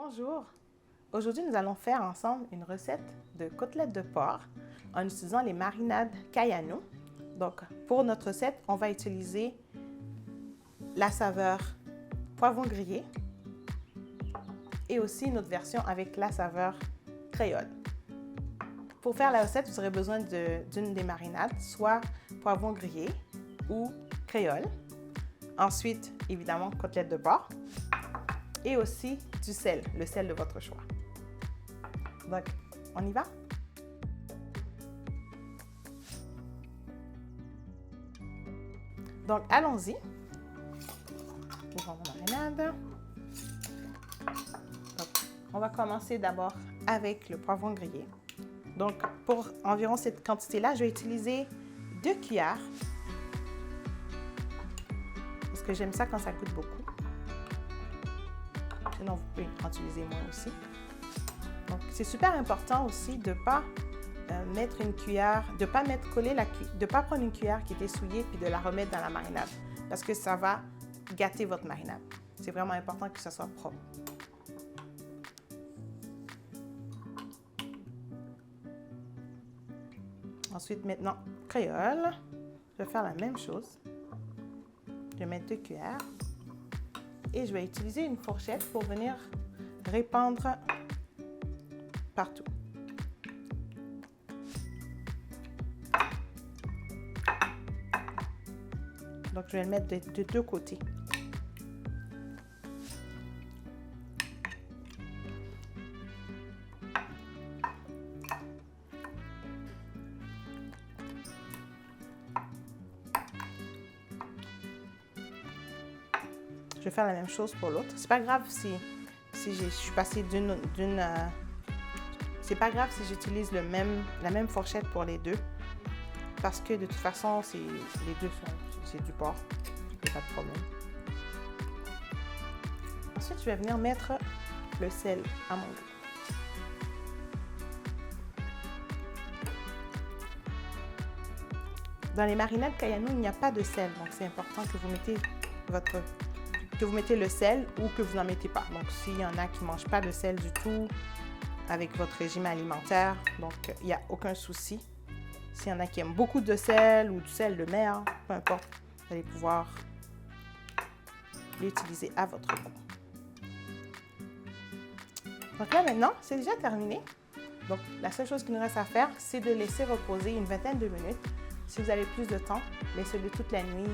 Bonjour! Aujourd'hui, nous allons faire ensemble une recette de côtelettes de porc en utilisant les marinades Kayano. Donc, pour notre recette, on va utiliser la saveur poivron grillé et aussi notre version avec la saveur créole. Pour faire la recette, vous aurez besoin d'une des marinades, soit poivron grillé ou créole. Ensuite, évidemment, côtelettes de porc. Et aussi du sel, le sel de votre choix. Donc, on y va? Donc, allons-y. Ouvrons la marinade. Donc, on va commencer d'abord avec le poivron grillé. Donc, pour environ cette quantité-là, je vais utiliser 2 cuillères. Parce que j'aime ça quand ça goûte beaucoup. Sinon, vous pouvez en utiliser moins aussi. Donc, c'est super important aussi de ne pas mettre une cuillère, de ne pas prendre une cuillère qui était souillée puis de la remettre dans la marinade parce que ça va gâter votre marinade. C'est vraiment important que ça soit propre. Ensuite, maintenant, créole. Je vais faire la même chose. Je vais mettre 2 cuillères. Et je vais utiliser une fourchette pour venir répandre partout. Donc, je vais le mettre de 2 côtés. Je vais faire la même chose pour l'autre. C'est pas grave si je suis passée c'est pas grave si j'utilise la même fourchette pour les deux. Parce que de toute façon, les deux c'est du porc. Il n'y a pas de problème. Ensuite, je vais venir mettre le sel à mon goût. Dans les marinades Kayano, il n'y a pas de sel. Donc, c'est important que vous mettez le sel ou que vous n'en mettez pas. Donc, s'il y en a qui ne mangent pas de sel du tout avec votre régime alimentaire, donc il n'y a aucun souci. S'il y en a qui aiment beaucoup de sel ou du sel de mer, peu importe, vous allez pouvoir l'utiliser à votre goût. Donc là, maintenant, c'est déjà terminé. Donc, la seule chose qu'il nous reste à faire, c'est de laisser reposer une vingtaine de minutes. Si vous avez plus de temps, laissez-le toute la nuit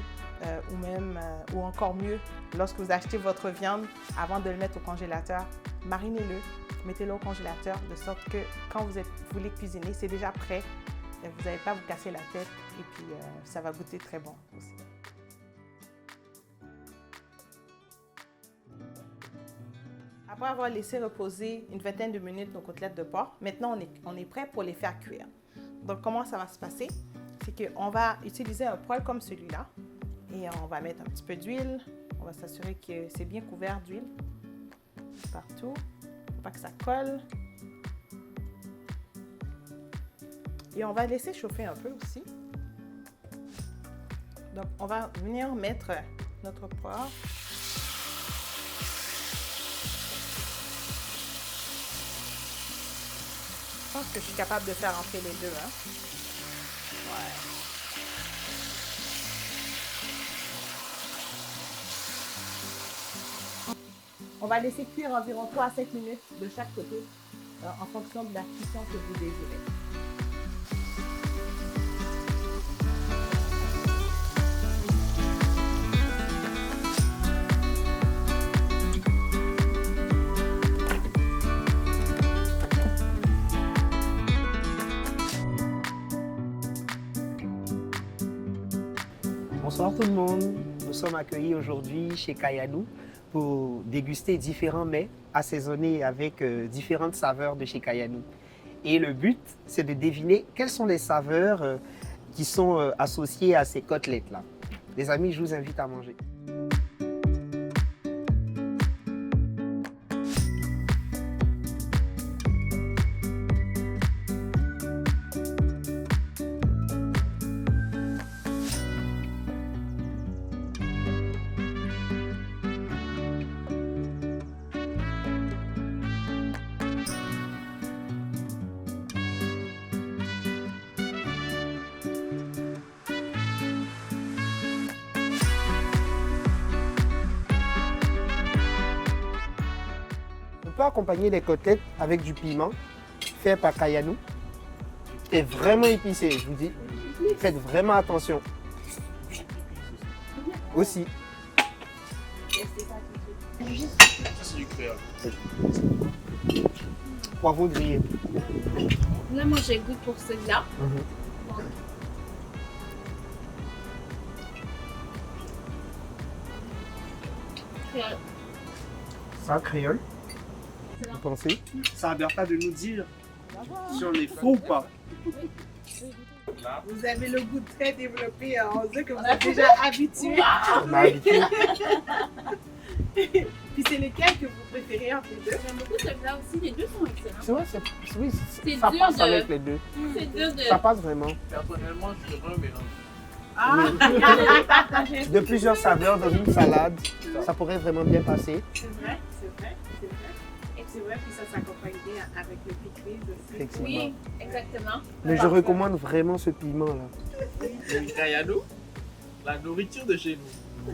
ou encore mieux, lorsque vous achetez votre viande, avant de le mettre au congélateur, marinez-le, mettez-le au congélateur de sorte que quand vous voulez cuisiner, c'est déjà prêt. Vous n'allez pas vous casser la tête et puis ça va goûter très bon aussi. Après avoir laissé reposer une vingtaine de minutes nos côtelettes de porc, maintenant on est prêt pour les faire cuire. Donc comment ça va se passer? C'est qu'on va utiliser un poêle comme celui-là et on va mettre un petit peu d'huile. On va s'assurer que c'est bien couvert d'huile partout, pour pas que ça colle. Et on va laisser chauffer un peu aussi. Donc, on va venir mettre notre poivre. Je pense que je suis capable de faire entrer les deux. Hein? Ouais. On va laisser cuire environ 3 à 5 minutes de chaque côté en fonction de la cuisson que vous désirez. Bonsoir tout le monde, nous sommes accueillis aujourd'hui chez Kayano pour déguster différents mets assaisonnés avec différentes saveurs de chez Kayano. Et le but, c'est de deviner quelles sont les saveurs qui sont associées à ces côtelettes-là. Les amis, je vous invite à manger. peut accompagner les côtelettes avec du piment fait par Kayanou. C'est vraiment épicé, je vous dis. Faites vraiment attention. Aussi. Ça, c'est du créole. Poivron grillé. Là, moi, j'ai goût pour celui-là. Créole. Ça, créole. Vous pensez? Ça n'a pas de nous dire si on est faux ou pas. Vous avez le goût très développé. On dirait que vous êtes déjà habitué. On a habitué. Puis c'est lesquels que vous préférez entre les deux? J'aime beaucoup celui-là aussi. Les deux sont excellents. C'est vrai, oui, C'est ça dur passe de- avec les deux. C'est dur de... Ça passe vraiment. Personnellement, je ferais un mélange. Ah! De plusieurs saveurs dans une salade, ça pourrait vraiment bien passer. C'est vrai, c'est vrai, c'est vrai. Et c'est vrai, puis ça s'accompagne bien avec le pickles aussi. Effectivement. Oui, exactement. Mais je recommande vraiment ce piment là. Kayanou, la nourriture de chez nous.